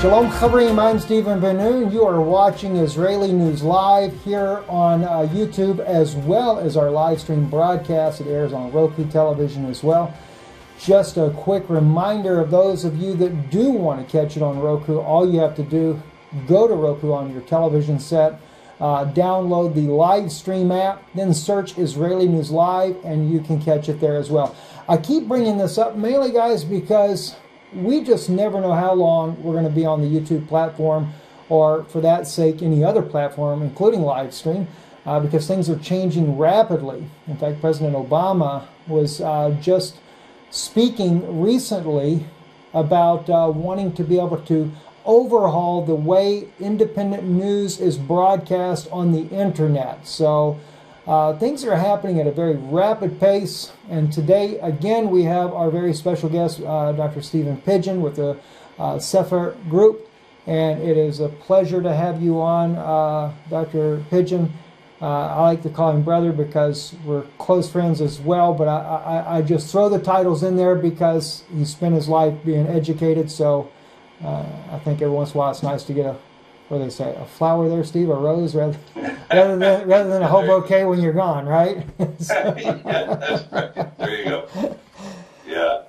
Shalom Chavrim, I'm Stephen Ben-Nun. You are watching Israeli News Live here on YouTube, as well as our live stream broadcast. It airs on Roku television as well. Just a quick reminder of those of you that do want to catch it on Roku, all you have to do, go to Roku on your television set, download the live stream app, then search Israeli News Live, and you can catch it there as well. I keep bringing this up mainly, guys, because we just never know how long we're going to be on the YouTube platform, or for that sake, any other platform, including live stream, because things are changing rapidly. In fact, President Obama was just speaking recently about wanting to be able to overhaul the way independent news is broadcast on the internet. So things are happening at a very rapid pace, and today again we have our very special guest, Dr. Stephen Pidgeon with the Sefer Group, and it is a pleasure to have you on, Dr. Pidgeon. I like to call him brother because we're close friends as well, but I just throw the titles in there because he spent his life being educated, so I think every once in a while it's nice to get a, what do they say, a flower there, Steve, a rose, rather than a whole bouquet when you're gone, right? Yeah, that's right. There you go. Yeah.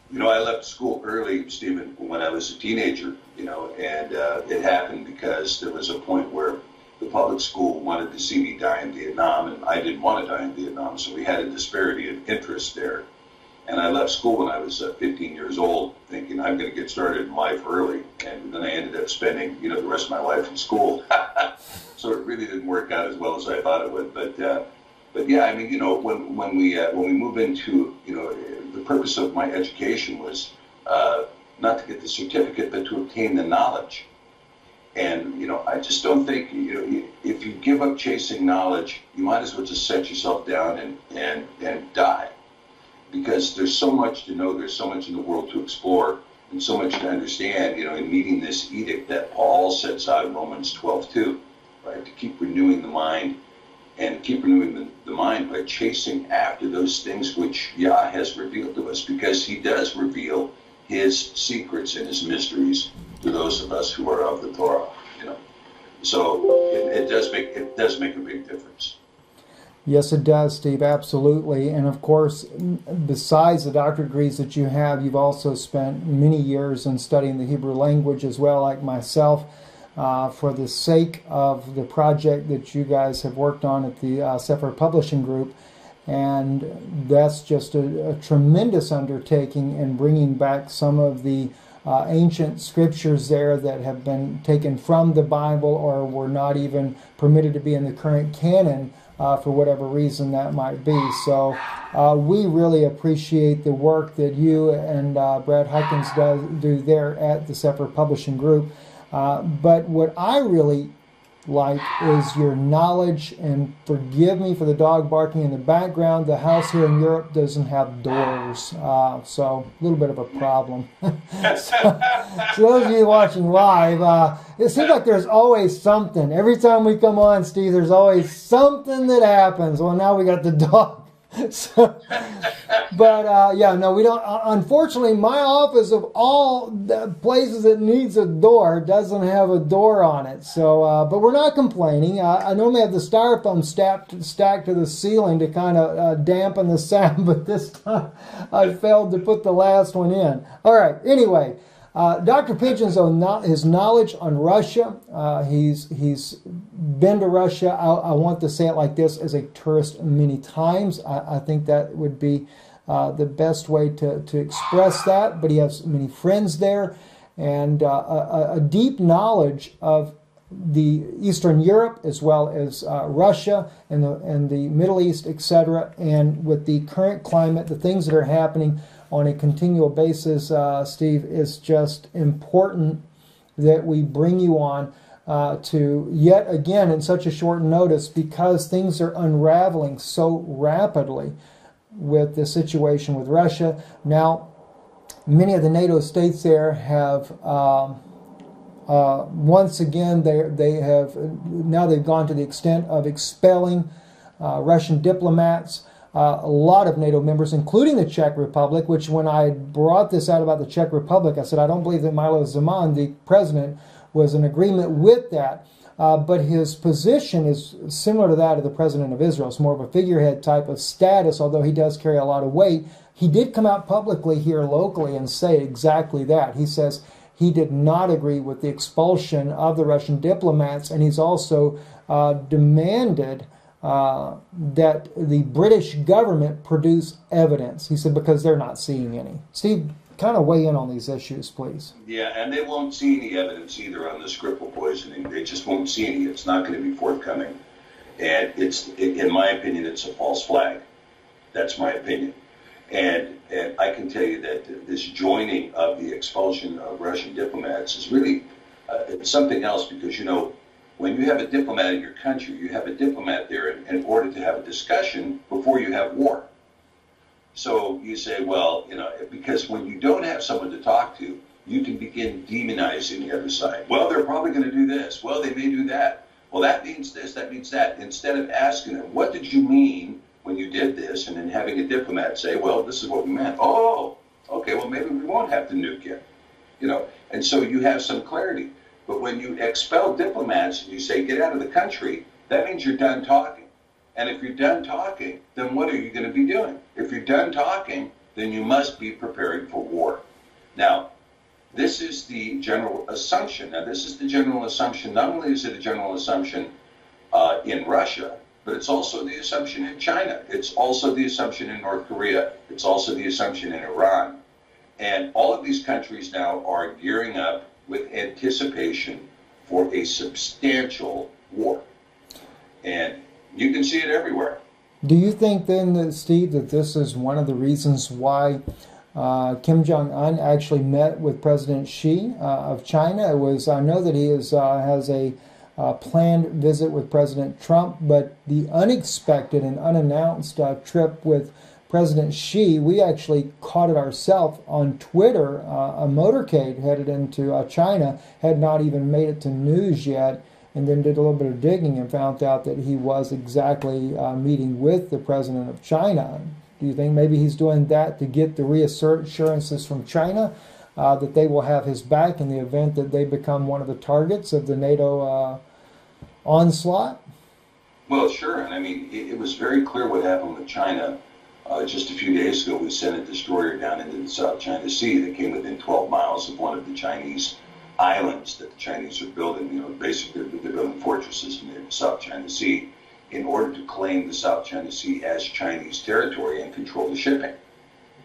You know, I left school early, Stephen, when I was a teenager, you know, and it happened because there was a point where the public school wanted to see me die in Vietnam, and I didn't want to die in Vietnam, so we had a disparity of interest there. And I left school when I was 15 years old, thinking I'm going to get started in life early, and then I ended up spending, you know, the rest of my life in school. So it really didn't work out as well as I thought it would. But yeah, I mean, you know, when we move into, you know, the purpose of my education was not to get the certificate, but to obtain the knowledge. And, you know, I just don't think, you know, if you give up chasing knowledge, you might as well just set yourself down and die. Because there's so much to know, there's so much in the world to explore, and so much to understand, you know, in meeting this edict that Paul sets out in Romans 12:2, right, to keep renewing the mind, and keep renewing the mind by chasing after those things which Yah has revealed to us, because he does reveal his secrets and his mysteries to those of us who are of the Torah, you know. So it does make a big difference. Yes, it does, Steve, absolutely. And of course, besides the doctorate degrees that you have, you've also spent many years in studying the Hebrew language as well, like myself, for the sake of the project that you guys have worked on at the Sefer Publishing Group. And that's just a tremendous undertaking in bringing back some of the ancient scriptures there that have been taken from the Bible or were not even permitted to be in the current canon, for whatever reason that might be. So we really appreciate the work that you and Brad Huckins do there at the Sefer Publishing Group. But what I really like is your knowledge, and forgive me for the dog barking in the background, the house here in Europe doesn't have doors, so a little bit of a problem. So those of you watching live, it seems like there's always something. Every time we come on, Steve, there's always something that happens. Well, now we got the dog. So, but yeah, no, we don't. Unfortunately, my office, of all the places that needs a door, doesn't have a door on it. So, but we're not complaining. I normally have the styrofoam stacked to the ceiling to kind of dampen the sound, but this time I failed to put the last one in. All right. Anyway. Dr. Pidgeon's his knowledge on Russia, he's been to Russia, I want to say it like this, as a tourist many times. I think that would be the best way to express that, but he has many friends there, and a deep knowledge of the Eastern Europe as well as Russia and the Middle East, etc. And with the current climate, the things that are happening on a continual basis, Steve, is just important that we bring you on to yet again in such a short notice, because things are unraveling so rapidly with the situation with Russia. Now, many of the NATO states there have once again they've gone to the extent of expelling Russian diplomats. a lot of NATO members, including the Czech Republic, which when I brought this out about the Czech Republic, I said, I don't believe that Milo Zeman, the president, was in agreement with that. But his position is similar to that of the president of Israel. It's more of a figurehead type of status, although he does carry a lot of weight. He did come out publicly here locally and say exactly that. He says he did not agree with the expulsion of the Russian diplomats, and he's also demanded that the British government produce evidence. He said because they're not seeing any. Steve, kind of weigh in on these issues, please. Yeah, and they won't see any evidence either on the Skripal poisoning. They just won't see any. It's not going to be forthcoming. And in my opinion, it's a false flag. That's my opinion. And I can tell you that this joining of the expulsion of Russian diplomats is really it's something else, because, you know, when you have a diplomat in your country, you have a diplomat there in order to have a discussion before you have war. So you say, well, you know, because when you don't have someone to talk to, you can begin demonizing the other side. Well, they're probably going to do this. Well, they may do that. Well, that means this, that means that. Instead of asking them, what did you mean when you did this? And then having a diplomat say, well, this is what we meant. Oh, okay, well, maybe we won't have to nuke you. You know, and so you have some clarity. But when you expel diplomats and you say, get out of the country, that means you're done talking. And if you're done talking, then what are you going to be doing? If you're done talking, then you must be preparing for war. Now, this is the general assumption. Now, this is the general assumption. Not only is it a general assumption in Russia, but it's also the assumption in China. It's also the assumption in North Korea. It's also the assumption in Iran. And all of these countries now are gearing up with anticipation for a substantial war. And you can see it everywhere. Do you think then, that, Steve, that this is one of the reasons why Kim Jong-un actually met with President Xi of China? It was, I know that he has a planned visit with President Trump, but the unexpected and unannounced trip with President Xi, we actually caught it ourselves on Twitter. A motorcade headed into China, had not even made it to news yet, and then did a little bit of digging and found out that he was exactly meeting with the president of China. Do you think maybe he's doing that to get the reassurances from China that they will have his back in the event that they become one of the targets of the NATO onslaught? Well, sure. And I mean, it was very clear what happened with China. Just a few days ago, we sent a destroyer down into the South China Sea that came within 12 miles of one of the Chinese islands that the Chinese are building. You know, basically they're building fortresses in the South China Sea in order to claim the South China Sea as Chinese territory and control the shipping.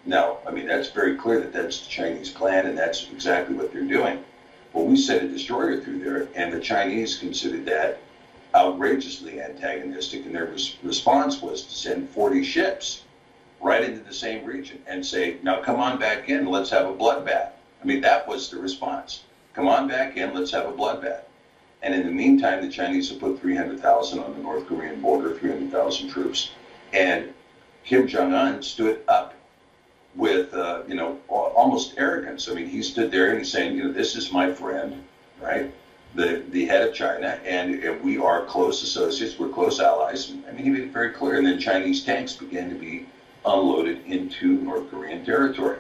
Now, I mean, that's very clear that that's the Chinese plan, and that's exactly what they're doing. Well, we sent a destroyer through there, and the Chinese considered that outrageously antagonistic, and their response was to send 40 ships right into the same region and say, now come on back in, let's have a bloodbath. I mean, that was the response. Come on back in, let's have a bloodbath. And in the meantime, the Chinese have put 300,000 on the North Korean border, 300,000 troops. And Kim Jong-un stood up with, you know, almost arrogance. I mean, he stood there and he's saying, you know, this is my friend, right? The head of China, and we are close associates, we're close allies. I mean, he made it very clear. And then Chinese tanks began to be unloaded into North Korean territory.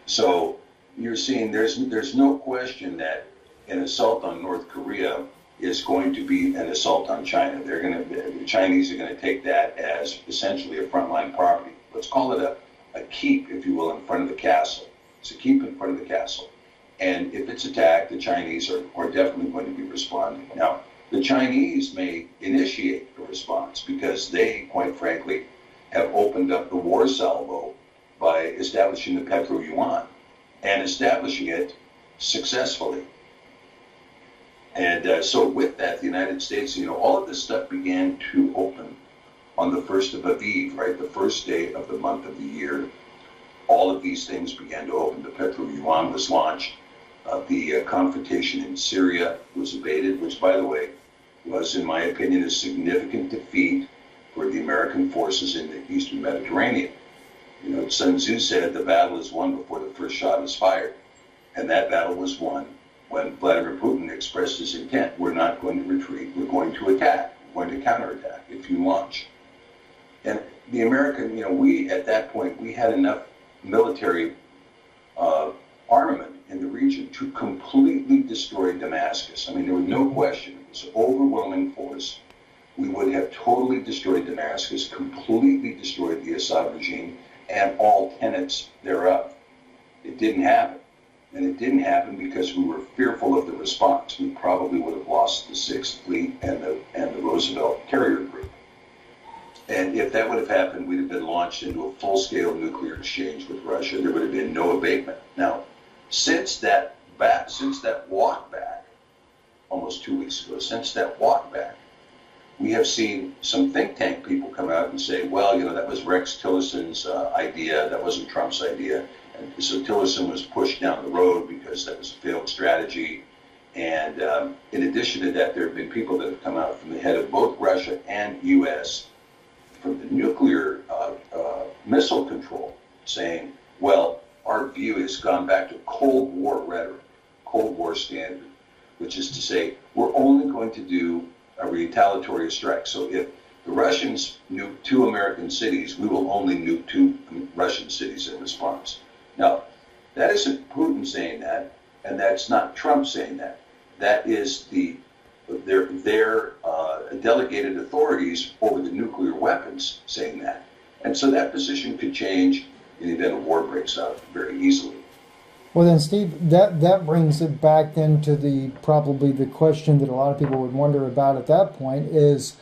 So you're seeing there's no question that an assault on North Korea is going to be an assault on China. The Chinese are going to take that as essentially a frontline property. Let's call it a keep, if you will, in front of the castle. It's a keep in front of the castle. And if it's attacked, the Chinese are definitely going to be responding. Now, the Chinese may initiate a response because they, quite frankly, have opened up the war salvo by establishing the petro-yuan and establishing it successfully. And so with that, the United States, you know, all of this stuff began to open on the 1st of Aviv, right, the first day of the month of the year. All of these things began to open. The petro-yuan was launched. The confrontation in Syria was abated, which, by the way, was, in my opinion, a significant defeat for the American forces in the Eastern Mediterranean. You know, Sun Tzu said the battle is won before the first shot is fired. And that battle was won when Vladimir Putin expressed his intent. We're not going to retreat. We're going to attack. We're going to counterattack if you launch. And the American, we at that point, we had enough military armament in the region to completely destroy Damascus. I mean, there was no question. It was an overwhelming force. We would have totally destroyed Damascus, completely destroyed the Assad regime and all tenets thereof. It didn't happen. And it didn't happen because we were fearful of the response. We probably would have lost the Sixth Fleet and the Roosevelt carrier group. And if that would have happened, we'd have been launched into a full-scale nuclear exchange with Russia. There would have been no abatement. Now, since that walk back, almost 2 weeks ago, since that walk back, we have seen some think tank people come out and say, well, that was Rex Tillerson's idea. That wasn't Trump's idea. And so Tillerson was pushed down the road because that was a failed strategy. And in addition to that, there have been people that have come out from the head of both Russia and U.S. from the nuclear missile control saying, well, our view has gone back to Cold War rhetoric, Cold War standard, which is to say we're only going to do a retaliatory strike. So if the Russians nuke 2 American cities, we will only nuke 2 Russian cities in response. Now, that isn't Putin saying that, and that's not Trump saying that. That is their delegated authorities over the nuclear weapons saying that. And so that position could change in the event a war breaks out very easily. Well then, Steve, that brings it back then to probably the question that a lot of people would wonder about at that point is,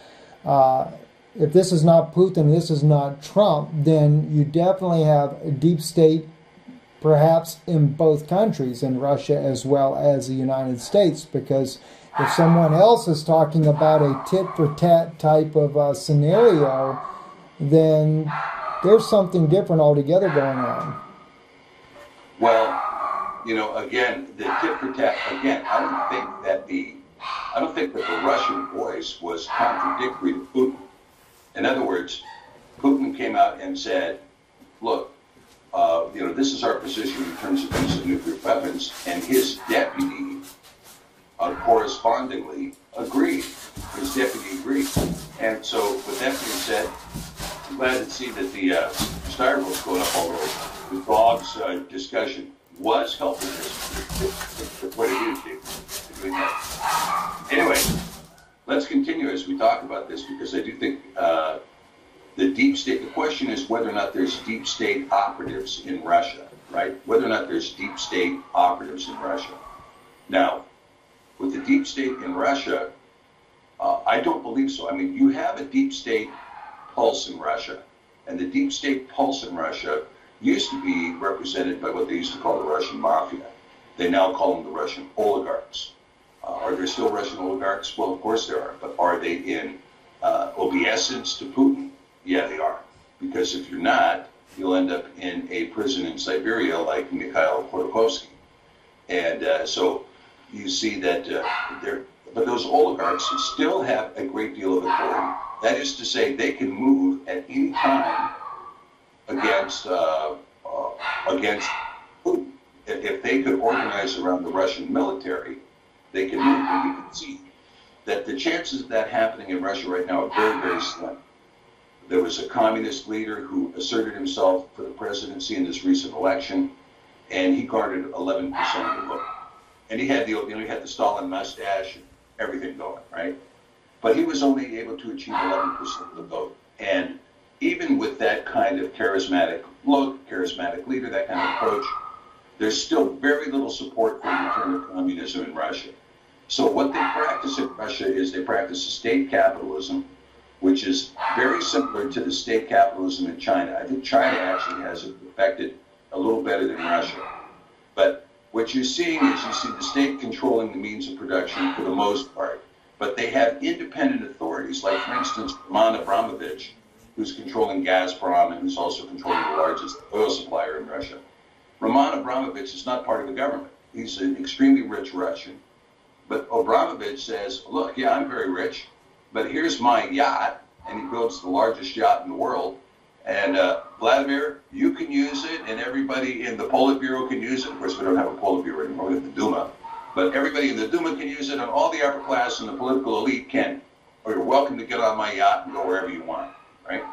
if this is not Putin, this is not Trump, then you definitely have a deep state perhaps in both countries, in Russia as well as the United States, because if someone else is talking about a tit-for-tat type of scenario, then there's something different altogether going on. Well, again, the tit-for-tat, again, I don't think that the Russian voice was contradictory to Putin. In other words, Putin came out and said, look, this is our position in terms of use of nuclear weapons, and his deputy correspondingly agreed. His deputy agreed. And so with that being said, I'm glad to see that the styrofoam's going up, although the dog's discussion was helping us with what it is doing that. Anyway, let's continue as we talk about this, because I do think the deep state, the question is whether or not there's deep state operatives in Russia, right? Whether or not there's deep state operatives in Russia. Now, with the deep state in Russia, I don't believe so. I mean, you have a deep state pulse in Russia, and the deep state pulse in Russia used to be represented by what they used to call the Russian mafia. They now call them the Russian oligarchs. Are there still Russian oligarchs? Well, of course there are, but are they in obeisance to Putin? Yeah, they are. Because if you're not, you'll end up in a prison in Siberia like Mikhail Khodorkovsky. And so you see that but those oligarchs still have a great deal of authority. That is to say, they can move at any time against Putin. If they could organize around the Russian military, they can move. And you can see that the chances of that happening in Russia right now are very, very slim. There was a communist leader who asserted himself for the presidency in this recent election, and he garnered 11% of the vote. And he had the Stalin mustache and everything going, right? But he was only able to achieve 11% of the vote. And even with that kind of charismatic look, charismatic leader, that kind of approach, there's still very little support for the return of communism in Russia. So what they practice in Russia is they practice state capitalism, which is very similar to the state capitalism in China. I think China actually has it perfected a little better than Russia. But what you're seeing is you see the state controlling the means of production for the most part. But they have independent authorities, like, for instance, Roman Abramovich, who's controlling Gazprom and who's also controlling the largest oil supplier in Russia. Roman Abramovich is not part of the government. He's an extremely rich Russian. But Abramovich says, look, yeah, I'm very rich, but here's my yacht, and he builds the largest yacht in the world. And Vladimir, you can use it, and everybody in the Politburo can use it. Of course, we don't have a Politburo anymore, we have the Duma. But everybody in the Duma can use it, and all the upper class and the political elite can, or you're welcome to get on my yacht and go wherever you want, right?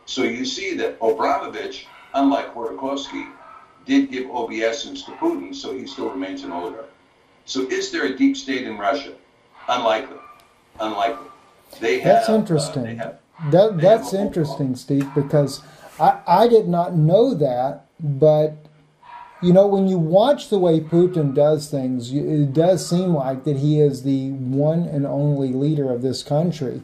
So you see that Abramovich, unlike Khodorkovsky, did give obeisance to Putin, so he still remains an oligarch. So is there a deep state in Russia? Unlikely. Unlikely. That's interesting. That's interesting, Steve, because I did not know that, but you know, when you watch the way Putin does things, it does seem like that he is the one and only leader of this country.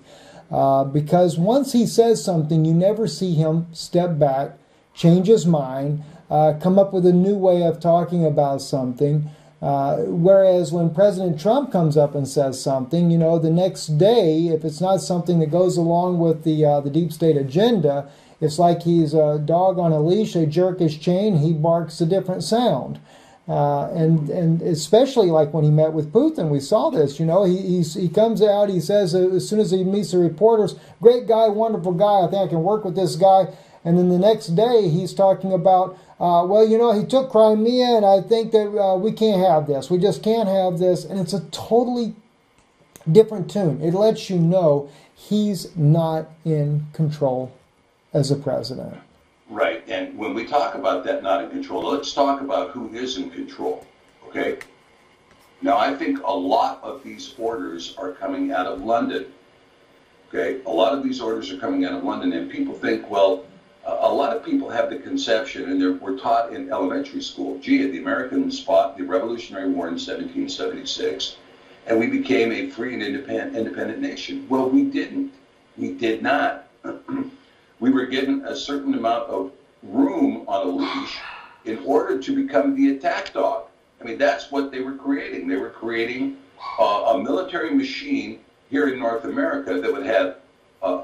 Because once he says something, you never see him step back, change his mind, come up with a new way of talking about something. Whereas when President Trump comes up and says something, you know, the next day, if it's not something that goes along with the deep state agenda, it's like he's a dog on a leash. They jerk his chain, he barks a different sound. And especially like when he met with Putin, we saw this. You know, he comes out, he says as soon as he meets the reporters, great guy, wonderful guy, I think I can work with this guy. And then the next day he's talking about, well, you know, he took Crimea, and I think that we can't have this. We just can't have this. And it's a totally different tune. It lets you know he's not in control as a president. Right. And when we talk about that not in control, let's talk about who is in control. Okay? Now, I think a lot of these orders are coming out of London. Okay? A lot of these orders are coming out of London, and people think, well, a lot of people have the conception, and we're taught in elementary school, gee, the Americans fought the Revolutionary War in 1776, and we became a free and independent nation. Well, we didn't. We did not. We were given a certain amount of room on a leash in order to become the attack dog. I mean, that's what they were creating. They were creating a military machine here in North America that would have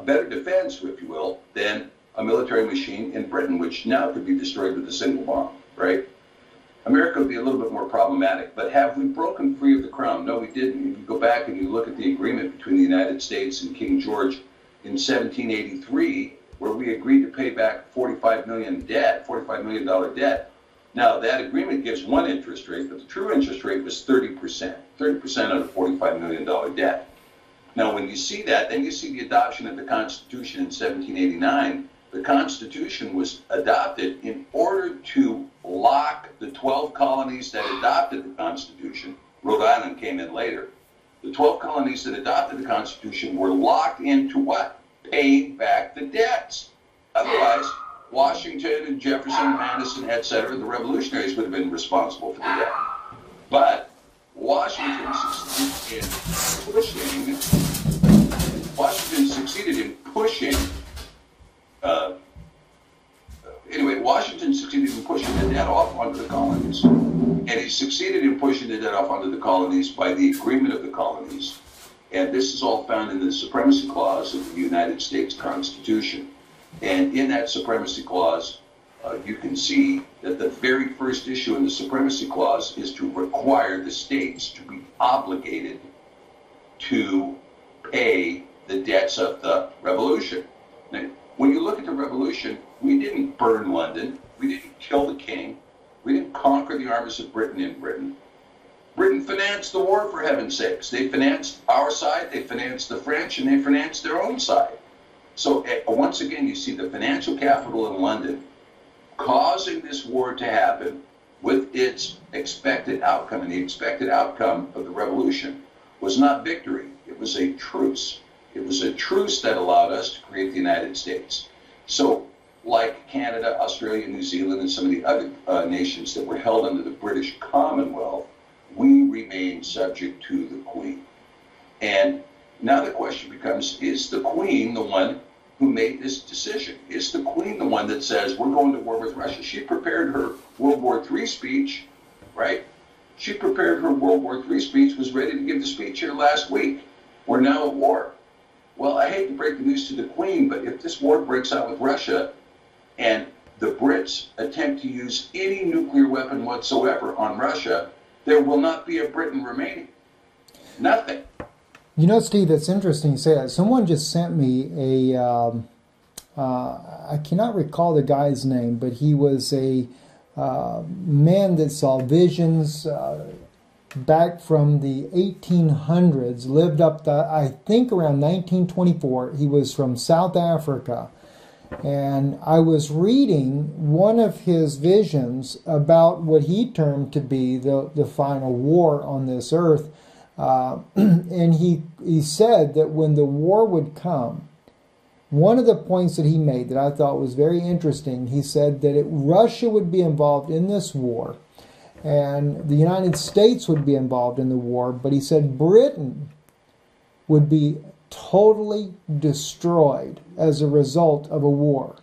better defense, if you will, than a military machine in Britain, which now could be destroyed with a single bomb, right? America would be a little bit more problematic. But have we broken free of the crown? No, we didn't. If you go back and you look at the agreement between the United States and King George in 1783, where we agreed to pay back $45 million debt. Now, that agreement gives one interest rate, but the true interest rate was 30%. 30% on a $45 million debt. Now, when you see that, then you see the adoption of the Constitution in 1789. The Constitution was adopted in order to lock the 12 colonies that adopted the Constitution. Rhode Island came in later. The 12 colonies that adopted the Constitution were locked into what? Paying back the debts. Otherwise, Washington and Jefferson, Madison, etc., the revolutionaries would have been responsible for the debt. But Washington succeeded in pushing the debt off onto the colonies. And he succeeded in pushing the debt off onto the colonies by the agreement of the colonies. And this is all found in the Supremacy Clause of the United States Constitution. And in that Supremacy Clause, you can see that the very first issue in the Supremacy Clause is to require the states to be obligated to pay the debts of the Revolution. Now, when you look at the Revolution, we didn't burn London, we didn't kill the king, we didn't conquer the armies of Britain in Britain. Britain financed the war, for heaven's sakes. They financed our side, they financed the French, and they financed their own side. So once again, you see the financial capital in London causing this war to happen with its expected outcome. And the expected outcome of the revolution was not victory. It was a truce. It was a truce that allowed us to create the United States. So like Canada, Australia, New Zealand, and some of the other nations that were held under the British Commonwealth, we remain subject to the Queen. And now the question becomes, is the Queen the one who made this decision? Is the Queen the one that says, we're going to war with Russia? She prepared her World War III speech, right? She prepared her World War III speech, was ready to give the speech here last week. We're now at war. Well, I hate to break the news to the Queen, but if this war breaks out with Russia and the Brits attempt to use any nuclear weapon whatsoever on Russia, there will not be a Britain remaining. Nothing. You know, Steve, it's interesting you say that. Someone just sent me a, I cannot recall the guy's name, but he was a man that saw visions back from the 1800s, lived up to, I think, around 1924. He was from South Africa. And I was reading one of his visions about what he termed to be the final war on this earth. And he said that when the war would come, one of the points that he made that I thought was very interesting, he said that Russia would be involved in this war, and the United States would be involved in the war, but he said Britain would be totally destroyed as a result of a war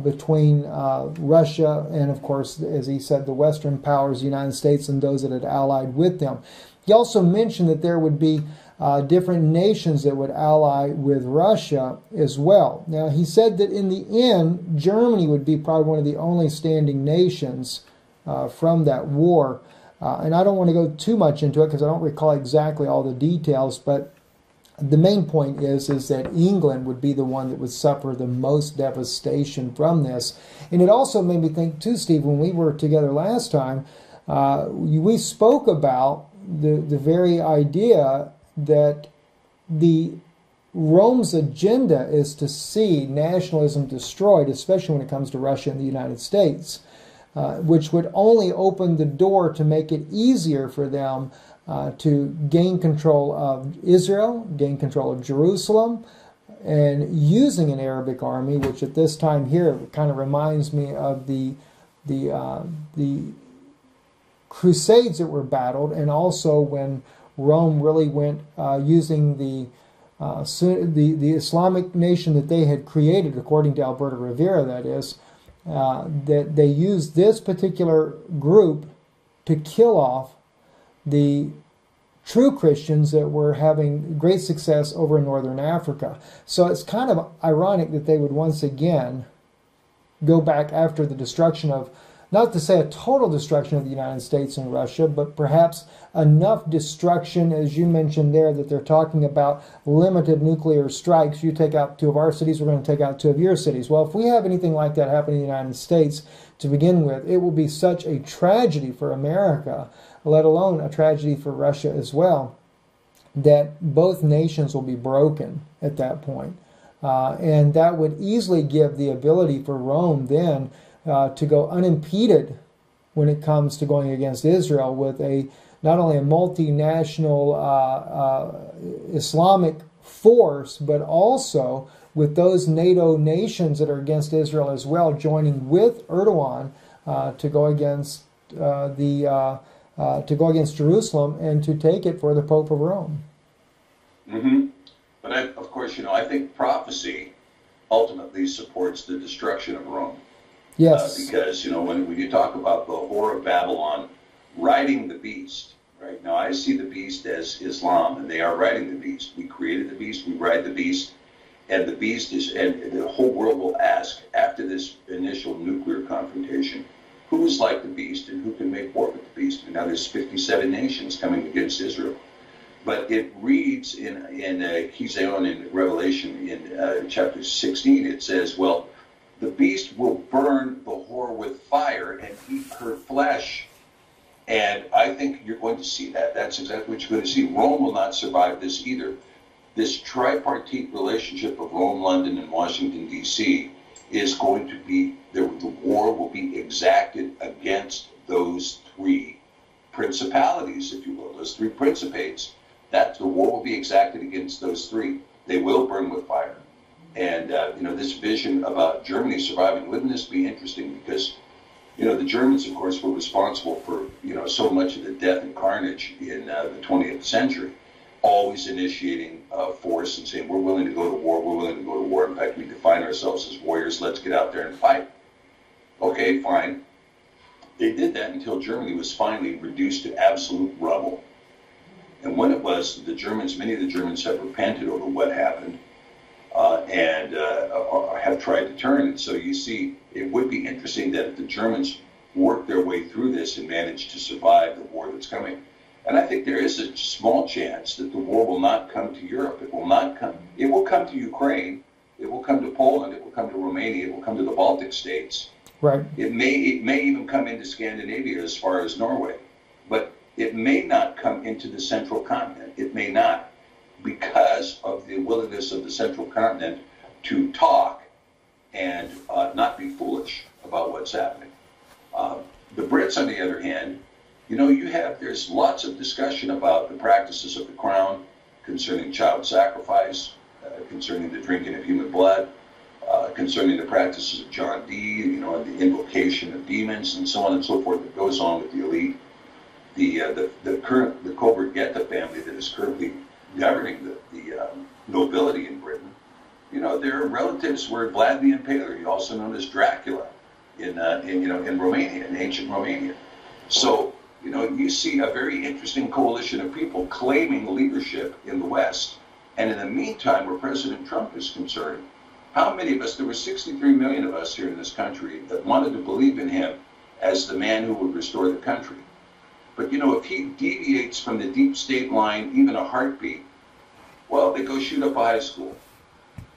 between Russia and, of course, as he said, the Western powers, the United States, and those that had allied with them. He also mentioned that there would be different nations that would ally with Russia as well. Now, he said that in the end, Germany would be probably one of the only standing nations from that war. And I don't want to go too much into it because I don't recall exactly all the details, but the main point is that England would be the one that would suffer the most devastation from this. And it also made me think, too, Steve, when we were together last time, we spoke about the very idea that Rome's agenda is to see nationalism destroyed, especially when it comes to Russia and the United States, which would only open the door to make it easier for them to gain control of Israel, gain control of Jerusalem, and using an Arabic army, which at this time here kind of reminds me of the Crusades that were battled, and also when Rome really went using the Islamic nation that they had created, according to Alberto Rivera, that is, that they used this particular group to kill off the true Christians that were having great success over in northern Africa. So it's kind of ironic that they would once again go back after the destruction of, not to say a total destruction of the United States and Russia, but perhaps enough destruction, as you mentioned there, that they're talking about limited nuclear strikes. You take out 2 of our cities, we're going to take out 2 of your cities. Well, if we have anything like that happen in the United States to begin with, it will be such a tragedy for America, let alone a tragedy for Russia as well, that both nations will be broken at that point. And that would easily give the ability for Rome then to go unimpeded when it comes to going against Israel with not only a multinational Islamic force, but also with those NATO nations that are against Israel as well, joining with Erdogan to go against Jerusalem and to take it for the Pope of Rome. Mm-hmm. But of course, I think prophecy ultimately supports the destruction of Rome. Yes. Because, when you talk about the whore of Babylon riding the beast, right? Now, I see the beast as Islam, and they are riding the beast. We created the beast, we ride the beast, and the beast is, and the whole world will ask, after this initial nuclear confrontation, who is like the beast and who can make war with the beast? And now there's 57 nations coming against Israel. But it reads in Kizion in Revelation in chapter 16, it says, well, the beast will burn the whore with fire and eat her flesh. And I think you're going to see that. That's exactly what you're going to see. Rome will not survive this either. This tripartite relationship of Rome, London, and Washington, D.C. is going to be, the war will be exacted against those 3 principalities, if you will, those 3 principates. That the war will be exacted against those 3. They will burn with fire. And, this vision about Germany surviving, wouldn't this be interesting? Because, the Germans, of course, were responsible for, so much of the death and carnage in the 20th century, always initiating force and saying, we're willing to go to war, we're willing to go to war. In fact, we define ourselves as warriors, let's get out there and fight. Okay, fine. They did that until Germany was finally reduced to absolute rubble. And when it was, many of the Germans have repented over what happened. And have tried to turn. And so you see, it would be interesting that if the Germans work their way through this and manage to survive the war that's coming. And I think there is a small chance that the war will not come to Europe. It will not come. It will come to Ukraine. It will come to Poland. It will come to Romania. It will come to the Baltic states. Right. It may even come into Scandinavia as far as Norway. But it may not come into the central continent. It may not, because of the willingness of the central continent to talk and not be foolish about what's happening. The Brits, on the other hand, there's lots of discussion about the practices of the crown concerning child sacrifice, concerning the drinking of human blood, concerning the practices of John Dee, and the invocation of demons and so on and so forth that goes on with the elite. The covert Geta family that is currently governing the nobility in Britain, their relatives were Vlad the Impaler, also known as Dracula, in Romania, in ancient Romania. So you see a very interesting coalition of people claiming leadership in the West. And in the meantime, where President Trump is concerned, how many of us, there were 63 million of us here in this country that wanted to believe in him as the man who would restore the country. But if he deviates from the deep state line, even a heartbeat, well, they go shoot up a high school.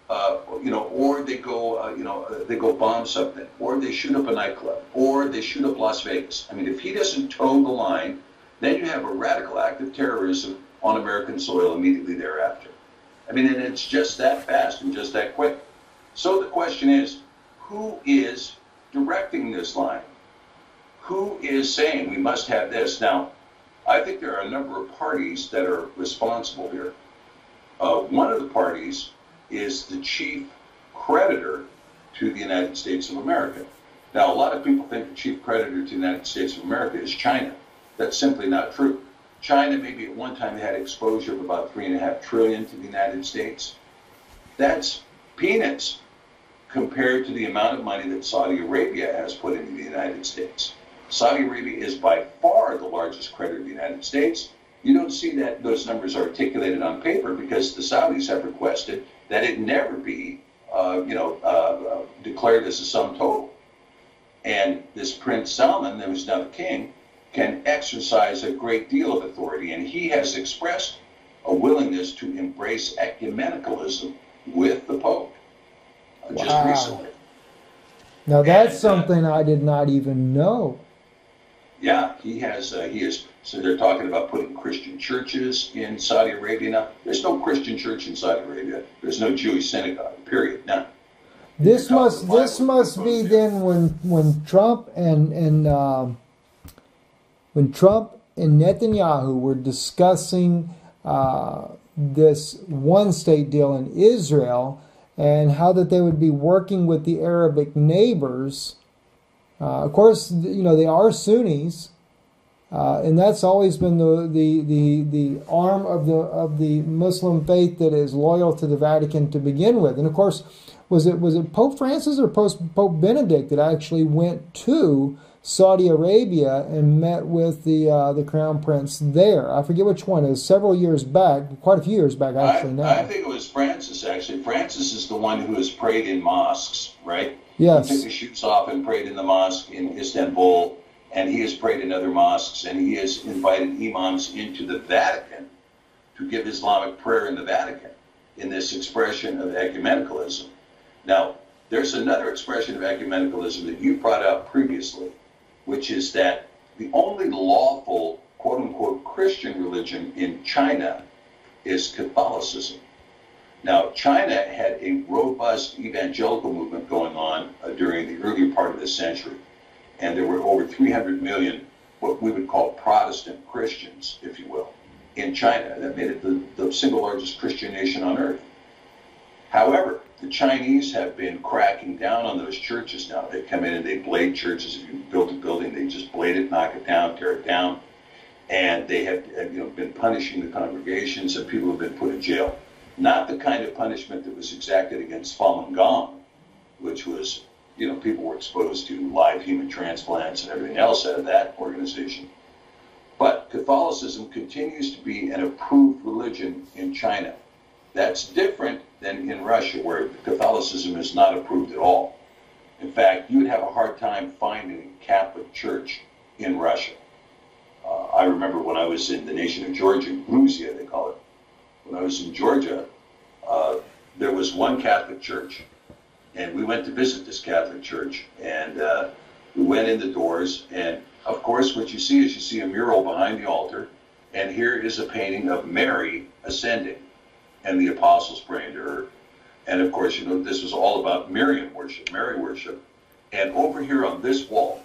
Or they go bomb something, or they shoot up a nightclub, or they shoot up Las Vegas. I mean, if he doesn't toe the line, then you have a radical act of terrorism on American soil immediately thereafter. I mean, and it's just that fast and just that quick. So the question is, who is directing this line? Who is saying we must have this? Now, I think there are a number of parties that are responsible here. One of the parties is the chief creditor to the United States of America. Now, a lot of people think the chief creditor to the United States of America is China. That's simply not true. China, maybe at one time, had exposure of about $3.5 trillion to the United States. That's peanuts compared to the amount of money that Saudi Arabia has put into the United States. Saudi Arabia is by far the largest creditor of the United States. You don't see those numbers articulated on paper because the Saudis have requested that it never be, declared as a sum total. And this Prince Salman, who's now the king, can exercise a great deal of authority, and he has expressed a willingness to embrace ecumenicalism with the Pope just recently. Now that's something I did not even know. Yeah, he has. So they're talking about putting Christian churches in Saudi Arabia now. There's no Christian church in Saudi Arabia. There's no Jewish synagogue. Period. None. This must be then when Trump and Netanyahu were discussing this one-state deal in Israel and how that they would be working with the Arabic neighbors. Of course, they are Sunnis, and that's always been the arm of the Muslim faith that is loyal to the Vatican to begin with. And of course, was it Pope Francis or Pope Benedict that actually went to Saudi Arabia and met with the Crown Prince there? I forget which one. It was several years back, quite a few years back actually. I think it was Francis actually. Francis is the one who has prayed in mosques, right? Yes. He took his shoes off and prayed in the mosque in Istanbul, and he has prayed in other mosques, and he has invited imams into the Vatican to give Islamic prayer in the Vatican in this expression of ecumenicalism. Now, there's another expression of ecumenicalism that you brought up previously, which is that the only lawful, quote-unquote, Christian religion in China is Catholicism. Now, China had a robust evangelical movement going on during the earlier part of this century, and there were over 300 million, what we would call Protestant Christians, if you will, in China. That made it the single largest Christian nation on earth. However, the Chinese have been cracking down on those churches now. They come in and they blade churches. If you build a building, they just blade it, knock it down, tear it down. And they have been punishing the congregations, and people have been put in jail. Not the kind of punishment that was exacted against Falun Gong, which was, people were exposed to live human transplants and everything else out of that organization. But Catholicism continues to be an approved religion in China. That's different than in Russia, where Catholicism is not approved at all. In fact, you would have a hard time finding a Catholic church in Russia. I remember when I was in the nation of Georgia, Gruzia they call it. When I was in Georgia, there was one Catholic church, and we went to visit this Catholic church, and we went in the doors, and of course what you see a mural behind the altar, and here is a painting of Mary ascending and the apostles praying to her. And of course, you know, this was all about Marian worship, Mary worship. And over here on this wall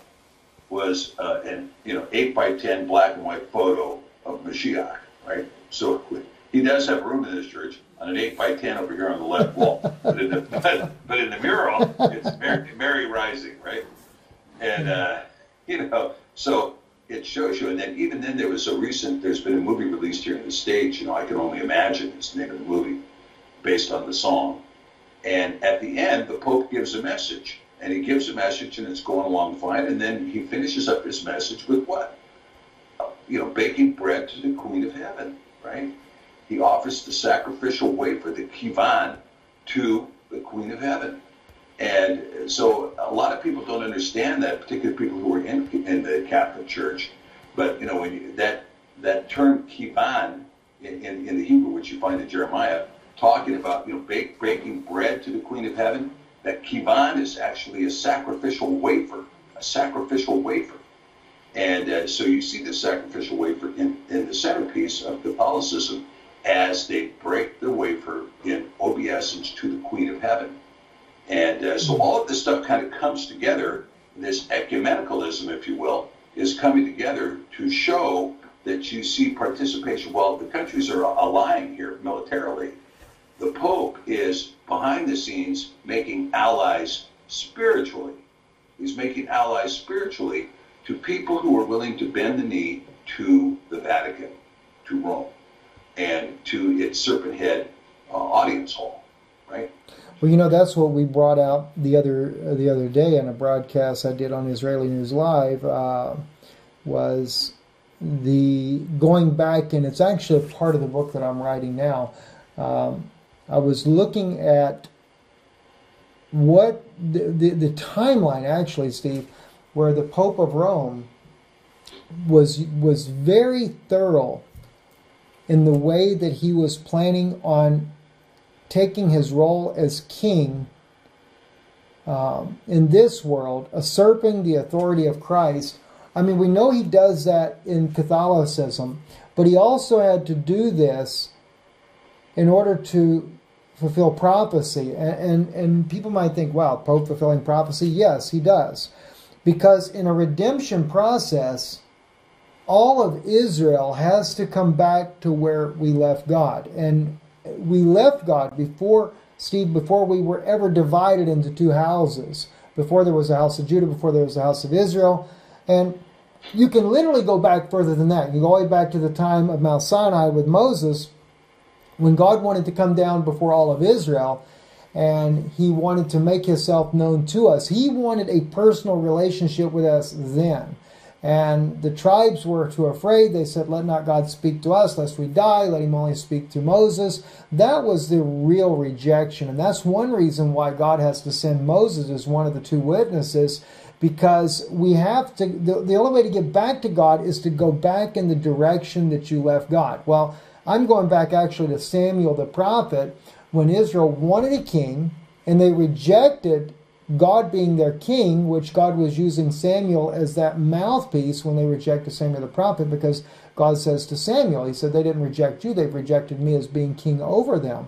was an 8x10 black and white photo of Mashiach, right? So he does have room in this church on an 8x10 over here on the left wall. But in the mural, it's Mary rising, right? And, so it shows you. And then even then there's been a movie released here in the States, I Can Only Imagine, it's the name of the movie, based on the song. And at the end, the Pope gives a message. And he gives a message, and it's going along fine. And then he finishes up his message with what? Baking bread to the Queen of Heaven, right? He offers the sacrificial wafer, the kivan, to the Queen of Heaven. And so a lot of people don't understand that, particularly people who are in the Catholic Church. But, when that term kivan in the Hebrew, which you find in Jeremiah, talking about, baking bread to the Queen of Heaven, that kivan is actually a sacrificial wafer, And so you see the sacrificial wafer in the centerpiece of Catholicism as they break the wafer in obeisance to the Queen of Heaven. And so all of this stuff kind of comes together. This ecumenicalism, if you will, is coming together to show that you see participation. While the countries are allying here militarily, the Pope is behind the scenes making allies spiritually. He's making allies spiritually to people who are willing to bend the knee to the Vatican, to Rome, and to its serpent head audience hall, right? Well, that's what we brought out the other day on a broadcast I did on Israeli News Live, was the going back, and it's actually a part of the book that I'm writing now. I was looking at what the timeline, actually, Steve, where the Pope of Rome was very thorough in the way that he was planning on taking his role as king in this world, usurping the authority of Christ. I mean, we know he does that in Catholicism, but he also had to do this in order to fulfill prophecy. And people might think, wow, Pope fulfilling prophecy? Yes, he does. Because in a redemption process, all of Israel has to come back to where we left God. And we left God before we were ever divided into two houses. Before there was a house of Judah, before there was a house of Israel. And you can literally go back further than that. You go all the way back to the time of Mount Sinai with Moses, when God wanted to come down before all of Israel, and he wanted to make himself known to us. He wanted a personal relationship with us then. And the tribes were too afraid. They said, let not God speak to us, lest we die. Let him only speak to Moses. That was the real rejection. And that's one reason why God has to send Moses as one of the two witnesses, because we have to, the only way to get back to God is to go back in the direction that you left God. Well, I'm going back actually to Samuel the prophet, when Israel wanted a king, and they rejected God being their king, which God was using Samuel as that mouthpiece when they rejected Samuel the prophet, because God says to Samuel, he said, they didn't reject you, they've rejected me as being king over them.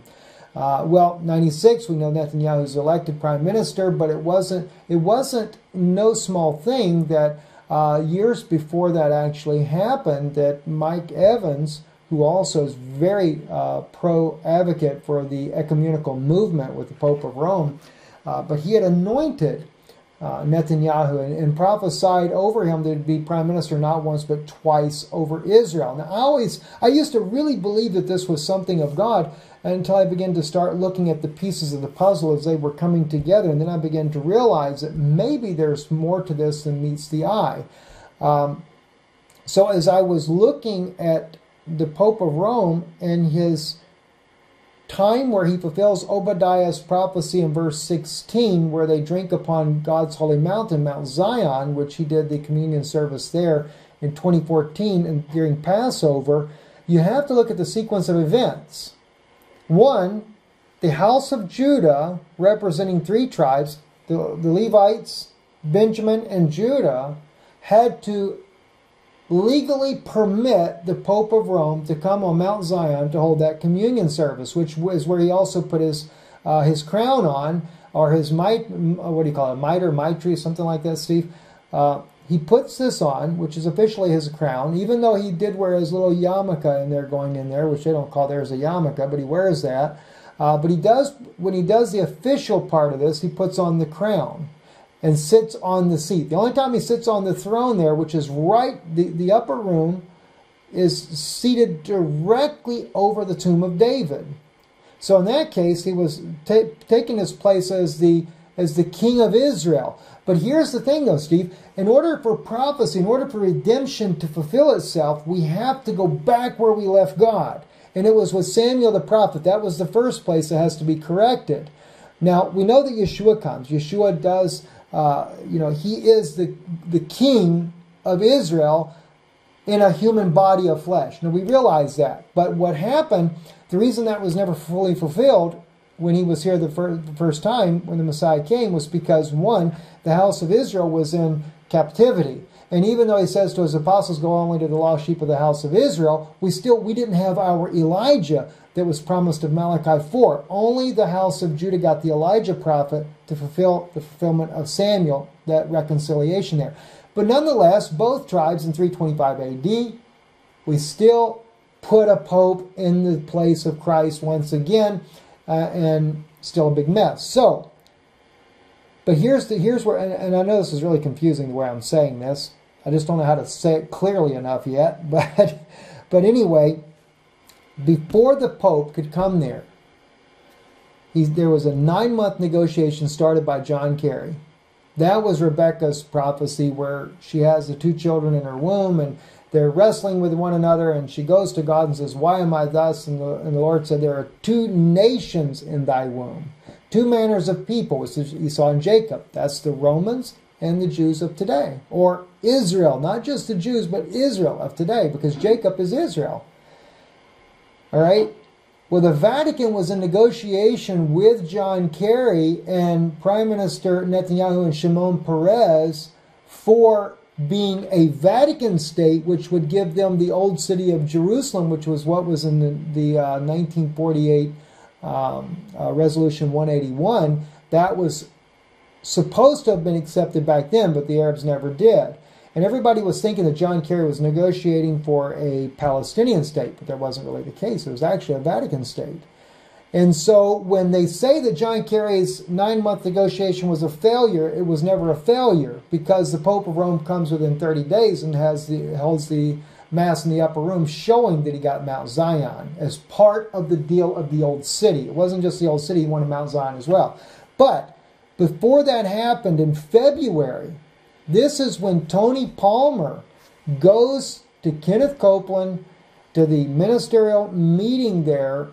96, we know Netanyahu is elected prime minister, but it wasn't no small thing that years before that actually happened, that Mike Evans, who also is very pro-advocate for the ecumenical movement with the Pope of Rome, but he had anointed Netanyahu and prophesied over him that he'd be prime minister not once but twice over Israel. Now, I used to really believe that this was something of God until I began to start looking at the pieces of the puzzle as they were coming together, and then I began to realize that maybe there's more to this than meets the eye. So as I was looking at the Pope of Rome and his time where he fulfills Obadiah's prophecy in verse 16, where they drink upon God's holy mountain, Mount Zion, which he did the communion service there in 2014 and during Passover, you have to look at the sequence of events. One, the house of Judah, representing three tribes, the Levites, Benjamin, and Judah, had to legally permit the Pope of Rome to come on Mount Zion to hold that communion service, which was where he also put his his crown on, or his what do you call it, mitre, something like that, Steve. He puts this on, which is officially his crown, even though he did wear his little yarmulke in there, going in there, which they don't call theirs a yarmulke, but he wears that. But he does, when he does the official part of this, he puts on the crown and sits on the seat. The only time he sits on the throne there, which is right, the upper room, is seated directly over the tomb of David. So in that case, he was taking his place as the king of Israel. But here's the thing, though, Steve. In order for prophecy, in order for redemption to fulfill itself, we have to go back where we left God. And it was with Samuel the prophet. That was the first place that has to be corrected. Now, we know that Yeshua comes. Yeshua does, he is the king of Israel in a human body of flesh. Now, we realize that. But what happened, the reason that was never fully fulfilled when he was here the first time, when the Messiah came, was because, one, the house of Israel was in captivity. And even though he says to his apostles, go only to the lost sheep of the house of Israel, we didn't have our Elijah that was promised of Malachi 4. Only the house of Judah got the Elijah prophet to fulfill the fulfillment of Samuel, that reconciliation there. But nonetheless, both tribes in 325 AD, we still put a pope in the place of Christ once again, and still a big mess. So, but here's where, and I know this is really confusing the way I'm saying this. I just don't know how to say it clearly enough yet. But anyway, before the Pope could come there, there was a 9-month negotiation started by John Kerry. That was Rebecca's prophecy, where she has the 2 children in her womb, and they're wrestling with one another, and she goes to God and says, why am I thus? And the Lord said, there are 2 nations in thy womb, 2 manners of people, which you saw in Jacob. That's the Romans and the Jews of today. Or Israel, not just the Jews, but Israel of today, because Jacob is Israel. All right? Well, the Vatican was in negotiation with John Kerry and Prime Minister Netanyahu and Shimon Peres for being a Vatican state, which would give them the old city of Jerusalem, which was what was in the 1948 Resolution 181. That was supposed to have been accepted back then, but the Arabs never did. And everybody was thinking that John Kerry was negotiating for a Palestinian state, but that wasn't really the case. It was actually a Vatican state. And so when they say that John Kerry's 9-month negotiation was a failure, it was never a failure, because the Pope of Rome comes within 30 days and holds the Mass in the upper room, showing that he got Mount Zion as part of the deal of the old city. It wasn't just the old city, he wanted Mount Zion as well. But before that happened in February, this is when Tony Palmer goes to Kenneth Copeland to the ministerial meeting there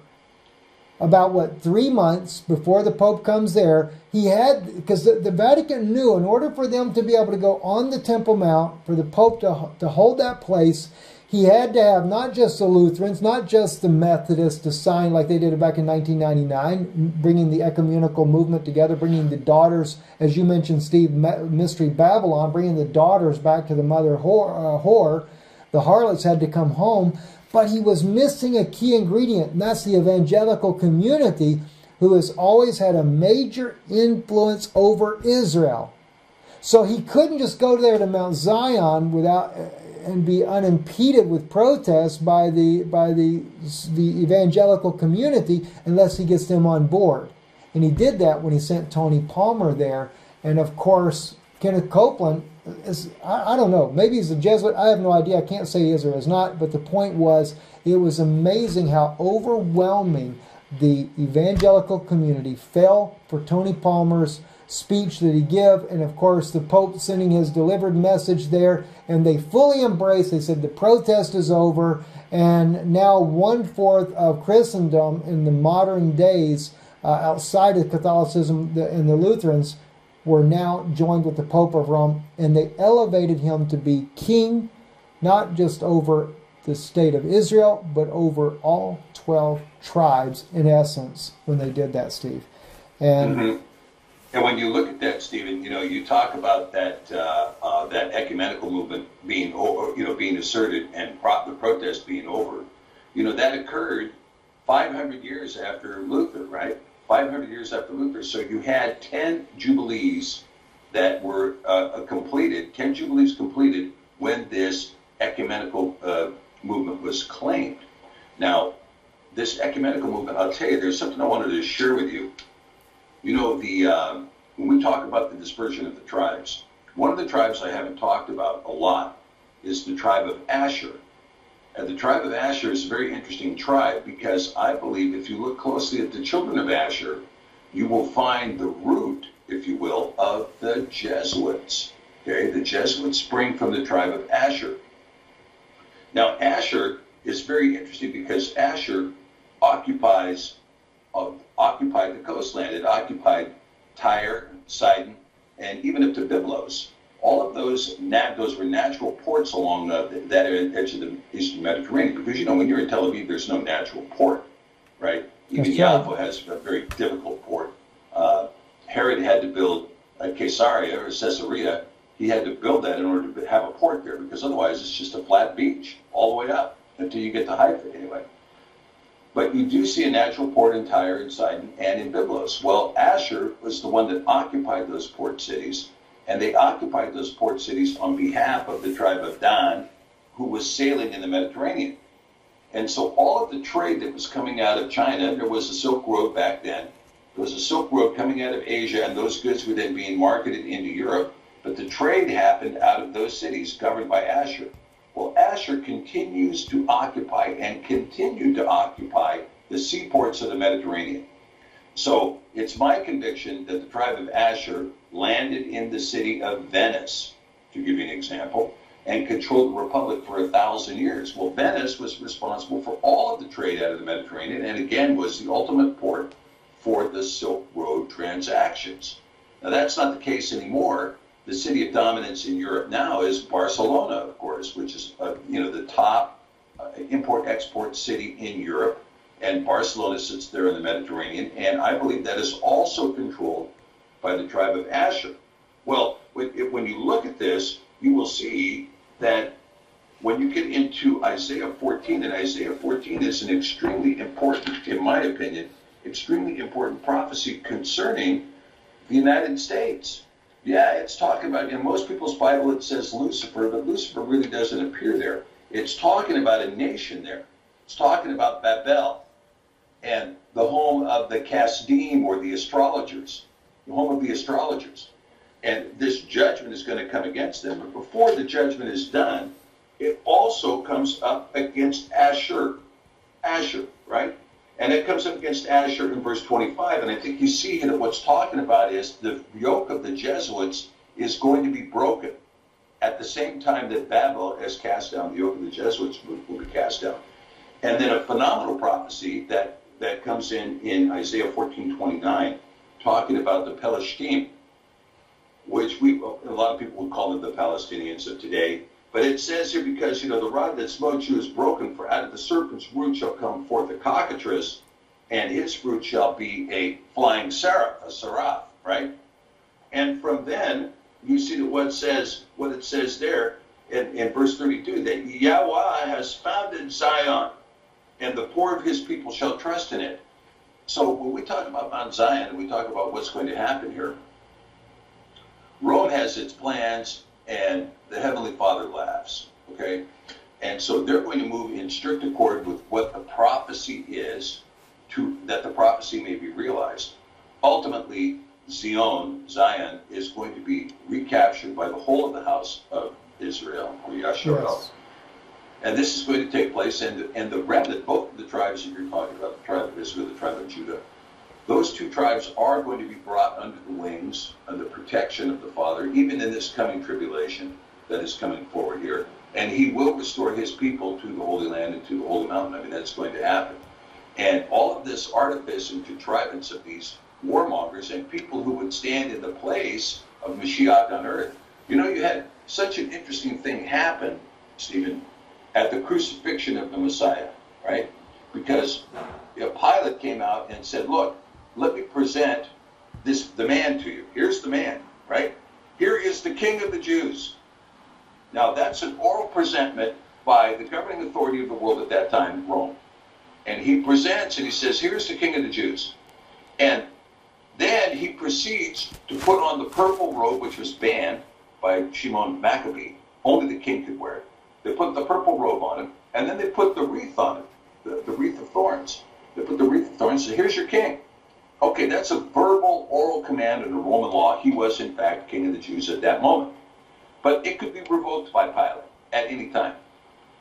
about, 3 months before the Pope comes there. He had, because the Vatican knew in order for them to be able to go on the Temple Mount, for the Pope to hold that place, he had to have not just the Lutherans, not just the Methodists to sign like they did back in 1999, bringing the ecumenical movement together, bringing the daughters, as you mentioned, Steve, Mystery Babylon, bringing the daughters back to the mother whore. The harlots had to come home. But he was missing a key ingredient, and that's the evangelical community, who has always had a major influence over Israel. So he couldn't just go there to Mount Zion and be unimpeded with protests by the evangelical community unless he gets them on board. And he did that when he sent Tony Palmer there. And of course, Kenneth Copeland is, I don't know, maybe he's a Jesuit, I have no idea, I can't say he is or is not, but the point was, it was amazing how overwhelming the evangelical community fell for Tony Palmer's speech that he gave, and of course the Pope sending his delivered message there, and they fully embraced. They said the protest is over, and now 1/4 of Christendom in the modern days, outside of Catholicism and the Lutherans, were now joined with the Pope of Rome, and they elevated him to be king, not just over the state of Israel, but over all 12 tribes, in essence, when they did that, Steve. And And when you look at that, Stephen, you talk about that that ecumenical movement being over, being asserted, and the protest being over. That occurred 500 years after Luther, right? 500 years after Luther. So you had 10 jubilees that were completed, 10 jubilees completed when this ecumenical movement was claimed. Now, this ecumenical movement, I'll tell you, there's something I wanted to share with you. You know, when we talk about the dispersion of the tribes, one of the tribes I haven't talked about a lot is the tribe of Asher. And the tribe of Asher is a very interesting tribe because I believe if you look closely at the children of Asher, you will find the root, if you will, of the Jesuits. Okay, the Jesuits spring from the tribe of Asher. Now, Asher is very interesting because Asher occupied the coastland. It occupied Tyre, Sidon, and even up to Byblos. All of those were natural ports along that edge of the eastern Mediterranean. Because, you know, when you're in Tel Aviv, there's no natural port, right? Even Jaffa has a very difficult port. Herod had to build Caesarea or Caesarea. He had to build that in order to have a port there, because otherwise it's just a flat beach all the way up until you get to Haifa anyway. But you do see a natural port in Tyre and Sidon and in Byblos. Well, Asher was the one that occupied those port cities, and they occupied those port cities on behalf of the tribe of Dan, who was sailing in the Mediterranean. And so all of the trade that was coming out of China, there was a Silk Road back then. There was a Silk Road coming out of Asia, and those goods were then being marketed into Europe. But the trade happened out of those cities governed by Asher. Well, Asher continues to occupy and continued to occupy the seaports of the Mediterranean. So it's my conviction that the tribe of Asher landed in the city of Venice, to give you an example, and controlled the Republic for 1,000 years. Well, Venice was responsible for all of the trade out of the Mediterranean, and again was the ultimate port for the Silk Road transactions. Now, that's not the case anymore. The city of dominance in Europe now is Barcelona, of course, which is the top import-export city in Europe. And Barcelona sits there in the Mediterranean, and I believe that is also controlled by the tribe of Asher. Well, when you look at this, you will see that when you get into Isaiah 14, and Isaiah 14 is an extremely important, in my opinion, extremely important prophecy concerning the United States. Yeah, it's talking about, in most people's Bible it says Lucifer, but Lucifer really doesn't appear there. It's talking about a nation there. It's talking about Babel and the home of the Kasdim, or the astrologers, the home of the astrologers. And this judgment is going to come against them. But before the judgment is done, it also comes up against Asher. Asher, right? And it comes up against Asher in verse 25. And I think you see that what's talking about is the yoke of the Jesuits is going to be broken at the same time that Babel has cast down. The yoke of the Jesuits will be cast down. And then a phenomenal prophecy that comes in Isaiah 14:29, talking about the Pelishtim, which a lot of people would call them the Palestinians of today. But it says here, because, the rod that smote you is broken, for out of the serpent's root shall come forth a cockatrice, and its fruit shall be a flying seraph, a seraph, right? And from then, you see that what it says there in verse 32, that Yahweh has founded Zion, and the poor of his people shall trust in it. So when we talk about Mount Zion, and we talk about what's going to happen here, Rome has its plans, and the Heavenly Father laughs, okay? And so they're going to move in strict accord with what the prophecy is, that the prophecy may be realized. Ultimately, Zion is going to be recaptured by the whole of the house of Israel, or Yasharel. Yes. And this is going to take place, and the remnant, both of the tribes that you're talking about, the tribe of Israel, the tribe of Judah, those two tribes are going to be brought under the wings and the protection of the Father, even in this coming tribulation that is coming forward here. And he will restore his people to the Holy Land and to the Holy Mountain. I mean, that's going to happen. And all of this artifice and contrivance of these warmongers and people who would stand in the place of Mashiach on earth. You had such an interesting thing happen, Stephen, at the crucifixion of the Messiah, right? Because Pilate came out and said, look, let me present the man to you. Here's the man, right? Here is the King of the Jews. Now, that's an oral presentment by the governing authority of the world at that time, Rome. And he presents and he says, here's the King of the Jews. And then he proceeds to put on the purple robe, which was banned by Shimon Maccabee. Only the king could wear it. They put the purple robe on him, and then they put the wreath on it, the wreath of thorns. They put the wreath of thorns and said, here's your king. Okay, that's a verbal, oral command in the Roman law. He was, in fact, king of the Jews at that moment. But it could be revoked by Pilate at any time.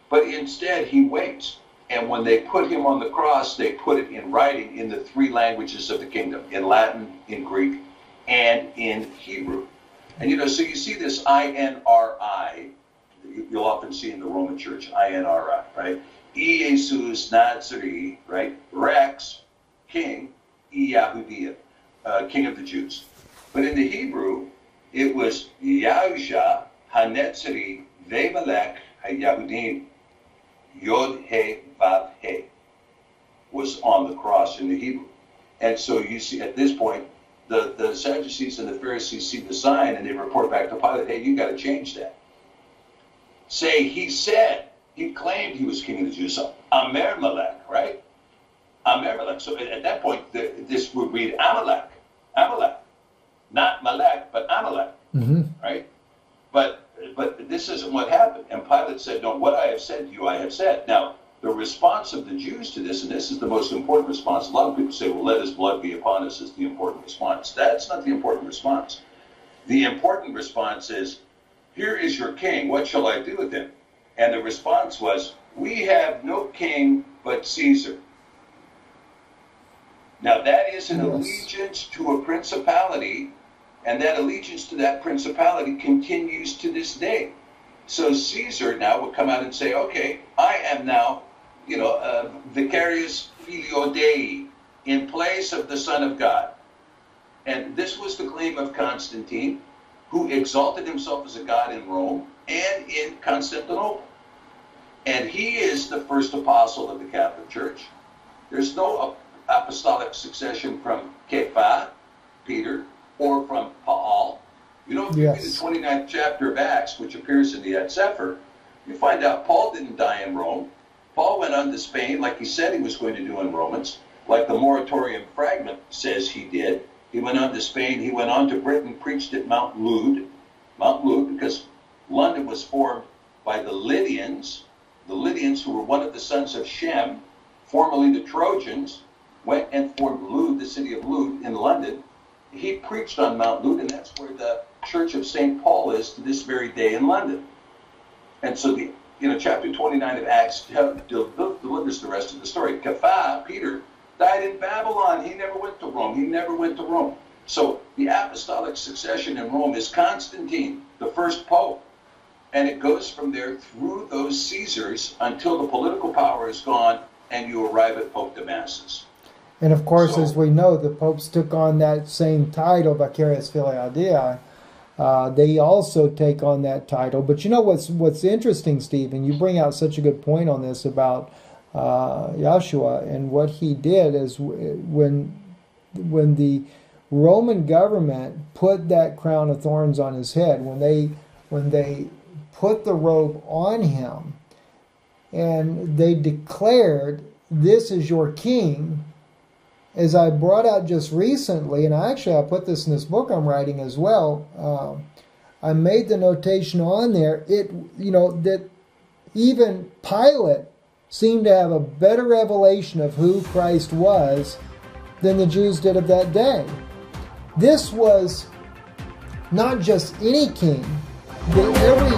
But instead, he waits. And when they put him on the cross, they put it in writing in the three languages of the kingdom, in Latin, in Greek, and in Hebrew. And, you know, so you see this INRI, you'll often see in the Roman church, INRI, right? Jesus Nazari, right? Rex, king, Yahudiya, king of the Jews. But in the Hebrew, it was Yahusha HaNetzari Ve'Melech HaYahudim. Yod He Vav He was on the cross in the Hebrew. And so you see at this point, the Sadducees and the Pharisees see the sign and they report back to Pilate, hey, you got to change that. Say, he said, he claimed he was king of the Jews. So, Amer Melech, right? Amer Melech. So at that point, this would read Amalek. Amalek. Not Melech, but Amalek. Mm-hmm. Right? But this isn't what happened. And Pilate said, no, what I have said to you, I have said. Now, the response of the Jews to this, and this is the most important response. A lot of people say, well, let his blood be upon us is the important response. That's not the important response. The important response is, here is your king. What shall I do with him? And the response was, we have no king but Caesar. Now, that is an allegiance to a principality, and that allegiance to that principality continues to this day. So Caesar now would come out and say, okay, I am now, vicarius filio Dei, in place of the Son of God. And this was the claim of Constantine, who exalted himself as a god in Rome and in Constantinople. And he is the first apostle of the Catholic Church. There's no apostolic succession from Kepha, Peter, or from Paul. You know, if you read the 29th chapter of Acts, which appears in the Ad Sefer, you find out Paul didn't die in Rome. Paul went on to Spain like he said he was going to do in Romans, like the moratorium fragment says he did. He went on to Spain. He went on to Britain, preached at Mount Lud, because London was formed by the Lydians who were one of the sons of Shem, formerly the Trojans, went and formed Lud, the city of Lud in London. He preached on Mount Lud, and that's where the Church of St. Paul is to this very day in London. And so chapter 29 of Acts delivers the rest of the story. Kepha, Peter, died in Babylon. He never went to Rome. So the apostolic succession in Rome is Constantine, the first pope. And it goes from there through those Caesars until the political power is gone and you arrive at Pope Damasus. And of course, as we know, the popes took on that same title, vicarius filii Dei. They also take on that title. But you know what's interesting, Stephen? You bring out such a good point on this about Yahshua, and what he did is when the Roman government put that crown of thorns on his head, when they put the robe on him, and they declared, "This is your king." As I brought out just recently, and I put this in this book I'm writing as well, I made the notation on there, that even Pilate seemed to have a better revelation of who Christ was than the Jews did of that day. This was not just any king, but every